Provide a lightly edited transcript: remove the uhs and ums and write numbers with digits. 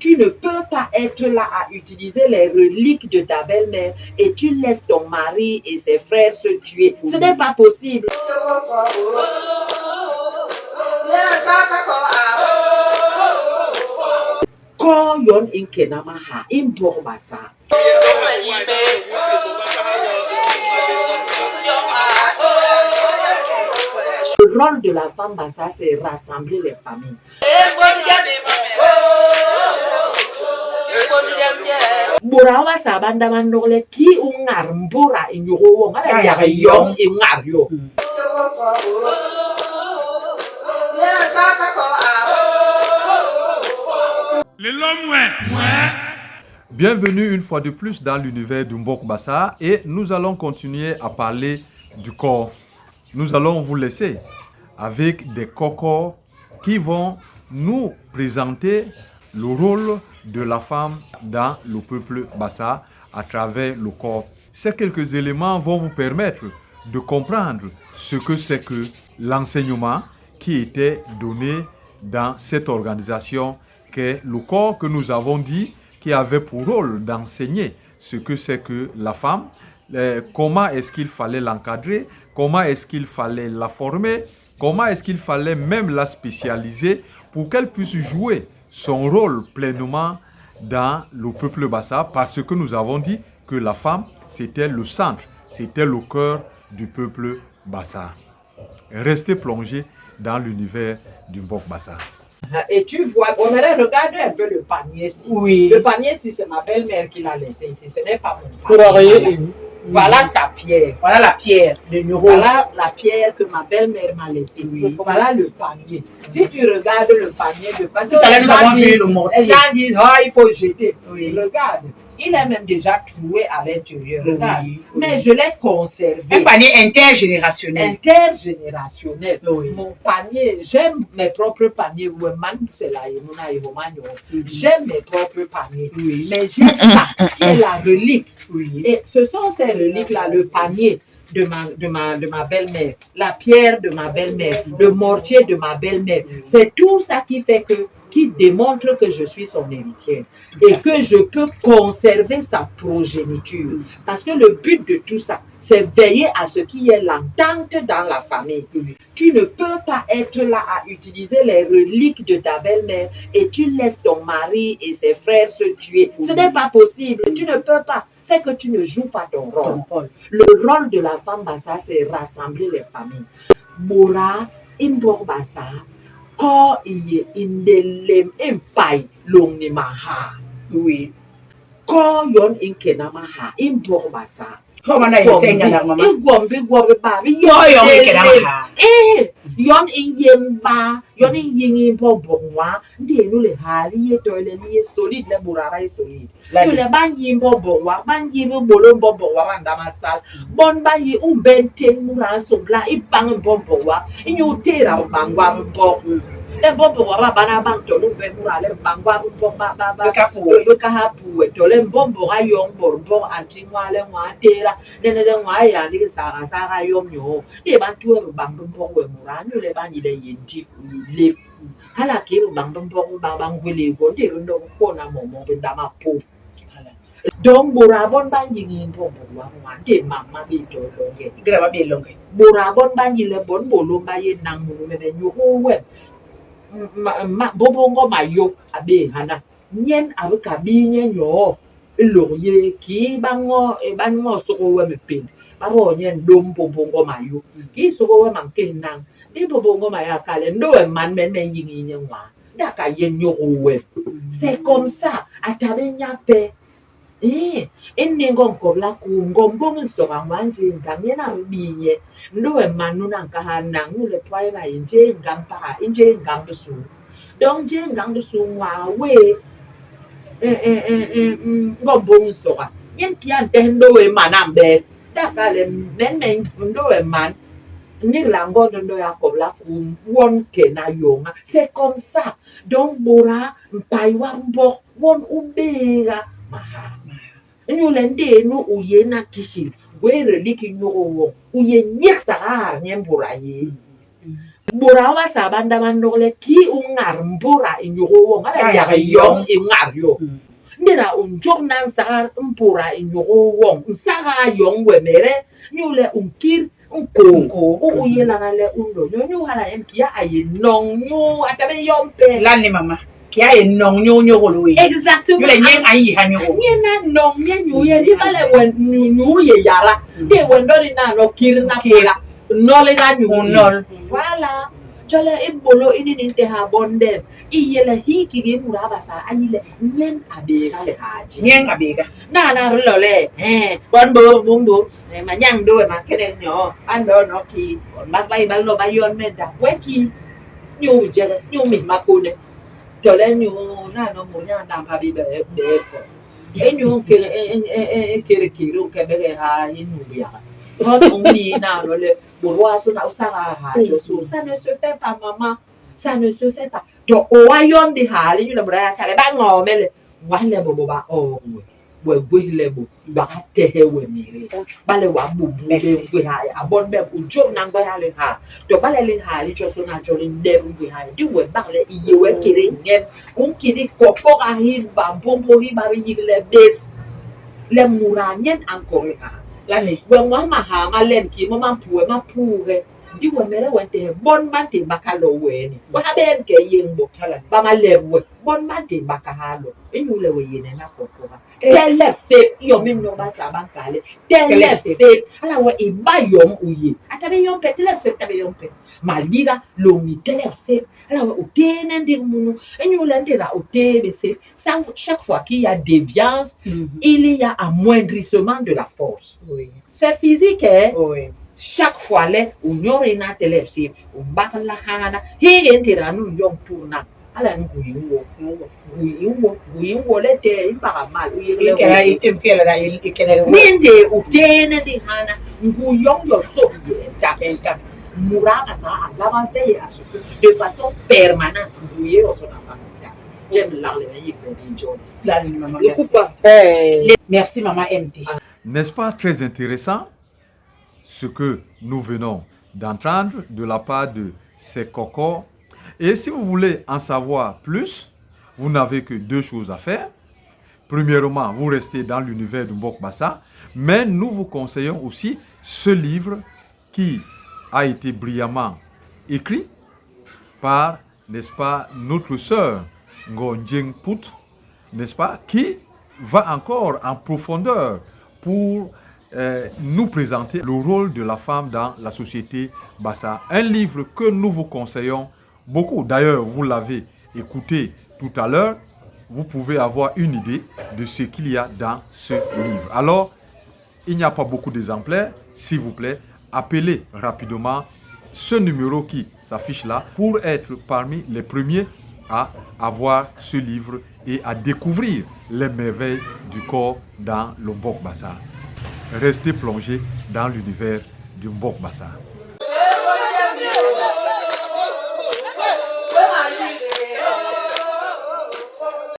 Tu ne peux pas être là à utiliser les reliques de ta belle-mère et tu laisses ton mari et ses frères se tuer. Ce n'est pas possible. Ko yon inkenama ha imbobasa. Le rôle de la femme bassa, c'est rassembler les familles. Burawa sabanda manole ki ungar mbura inyugo ngala ya yong ingar yo. Bienvenue une fois de plus dans l'univers du Mbok Bassa et nous allons continuer à parler du corps. Nous allons vous laisser avec des cocos qui vont nous présenter le rôle de la femme dans le peuple Bassa à travers le corps. Ces quelques éléments vont vous permettre de comprendre ce que c'est que l'enseignement qui était donné dans cette organisation qu'est le corps que nous avons dit qui avait pour rôle d'enseigner ce que c'est que la femme, comment est-ce qu'il fallait l'encadrer, comment est-ce qu'il fallait la former, comment est-ce qu'il fallait même la spécialiser pour qu'elle puisse jouer son rôle pleinement dans le peuple Bassa, parce que nous avons dit que la femme, c'était le centre, c'était le cœur du peuple Bassa. Restez plongés dans l'univers du Mbok Bassa. Et tu vois, on aurait regardé un peu le panier ici. Oui. Le panier ici, c'est ma belle-mère qui l'a laissé ici. Ce n'est pas mon panier. Voilà sa pierre. Voilà la pierre de Nuro. Voilà la pierre que ma belle-mère m'a laissée. Oui. Voilà le panier. Si tu regardes le panier de parce que nous avons vu le mortier. Les gens disent, oh, il faut jeter. Oui. Regarde. Il est même déjà troué à l'intérieur. Regarde. Oui. Mais je l'ai conservé. Un panier intergénérationnel. Intergénérationnel. Oui. Mon panier, j'aime mes propres paniers. J'aime mes propres paniers. Oui. Mais j'ai ça, qui est la relique. Oui. Et ce sont ces reliques-là, le panier de ma belle-mère, la pierre de ma belle-mère, le mortier de ma belle-mère. C'est tout ça qui démontre que je suis son héritière et que je peux conserver sa progéniture. Parce que le but de tout ça, c'est veiller à ce qu'il y ait l'entente dans la famille. Tu ne peux pas être là à utiliser les reliques de ta belle-mère et tu laisses ton mari et ses frères se tuer. Ce n'est pas possible. Tu ne peux pas. C'est que tu ne joues pas ton rôle. Le rôle de la femme Bassa, c'est rassembler les familles. Bora, Imbok Bassa, ko iye indelem impai long ni maha. Oui. Ko yon inkenamaha Imbok Bassa. Comment on a enseigné la maman? Igombe babi Yon inkenamaha. Yon inyemba, yon inyimbo bongwa, ndenu le hali ye toile ni solide le burara ye solide. Le ban yimbo bongwa, ban yimbo bolombo bongwa bandama sal. Bon ban yi ubenten mura sobla ibang bongwa. Inyo tera bangwa bongwa. Le bongwa bana bang tolu be mura le bangwa bongwa ba. Le kahapu tole bongwa yong borbo antingwa le mwa tera. Nene le mwa ya ni sara yom yo. Le ban tuwe bangwa mura. Le ban ile yenti le hala kiru bangdong bang wele bonde ndo kona momo ndama po donc borabon ban yingin po bo wa te mama bi to longe Graba bi longe. borabon ban yile bon bolo ba ye nang mu me nyugo we ma bobongo mayo abe hana nyen abuka bi nyen yo loye ki bango e bango soko we me pin baro nyen dom bobongo mayo ki soko we man ken nang di bobongo maya kale ndo e man men yingi nyenwa daka yen nyowe. C'est comme ça atabenya pe enengo nkobla ku ngombo nsoka manje ngamena biye ndo e manu nanka hana ngule twaye ba inje ngampa inje ngambusu donc je ngambusu wa we ngombo nsoka yen pian ndo e manambe daka le men ndo e man ni lango ndo ya kobla ku won kena yonga. C'est comme ça. Donc bora mpaiwa mbo won ubega maha. Nous lende nous ouye na kishi. We reliki no wo. Ouye nyek sagar nyem boraye. Burawa sabanda mandole ki ungar mbura inyogo ngala ya yong ingar yo. Ndira unjok nan sagar mpura inyogo wong saga yong wemere nyule unkir unko o yela ngale undo nyu hala en kia aye nong nyu atabe yompe L'année maman. Qui a un nom nyo. exactement Yo le nyen ayi ha nyo. nyena nong nyu ye di bale wen nyu ye yara de wendo ni na no kir na pula no le ga nyu Nol. voilà jole ibolo ini ninte ha bonde iyele hiki gi muraba sa ayile nyen abega le haji Nyen abega. na lole bon bo bumbu ma nyang do ma kene nyo ando no ki on ba bai ba lo ba yon meda weki nyu je nyu mi makune jole nyu na no mo nya dam pa bi be ko nyu kere kiro ke be ha inu ya ho tong na lole bourgeois na usanga ha so ça ne se fait pas maman ça ne se fait pas to o wa yon di ha le yula bra ka le ba ngo mele wa le bo ba o we gwe le bo ba te he we mi re ba le wa bu bu le gwe ha abon be u jo na ngwa ha le ha to ba le ha le jo so na jo le de gwe ha di we ba le iye we kire ngem un kiri ko ka hi ba bombo hi ba yi le des le muranyen encore ha L'année. when one maha malen ki mama pure di we mere wente bon mante bakalo weni wa ben ke yembo ba malewe bon mante bakahalo enyule we yene na kokoba telef se yo min no ba sa bankale telef se ala wa iba yom uyi atabe yom pe telef se tabe yom pe maliga lo mi telef se ala wa utene ndi munu enyule ndira utebe se chaque fois qu'il y a déviance il y a amoindrissement de la force. Oui. C'est physique, hein? Oui. Chaque fois, là, on y aura une télévision, on bat la hana, et on nous yom tourna. Alors, nous gouillons, l'été, il part mal. Il kera item kela da il kela. Mende, ou tene di hana, gouillons, yo so, Intact. mourra, ça, la va veiller à ce que, de façon permanente, gouiller, on s'en a pas. J'aime l'arle, il peut dire, L'année maman. le Merci. coupa. Merci maman MT. N'est-ce pas très intéressant ce que nous venons d'entendre de la part de ces cocos? Et si vous voulez en savoir plus, vous n'avez que deux choses à faire. Premièrement, vous restez dans l'univers du Mbok Bassa, mais nous vous conseillons aussi ce livre qui a été brillamment écrit par, n'est-ce pas, notre sœur Ngonjeng Put, n'est-ce pas, qui va encore en profondeur pour nous présenter le rôle de la femme dans la société Bassa. Un livre que nous vous conseillons beaucoup. D'ailleurs, vous l'avez écouté tout à l'heure. Vous pouvez avoir une idée de ce qu'il y a dans ce livre. Alors, il n'y a pas beaucoup d'exemplaires. S'il vous plaît, appelez rapidement ce numéro qui s'affiche là pour être parmi les premiers à avoir ce livre et à découvrir les merveilles du corps dans le Mbok Bassa. Restez plongés dans l'univers du Mbok Bassa.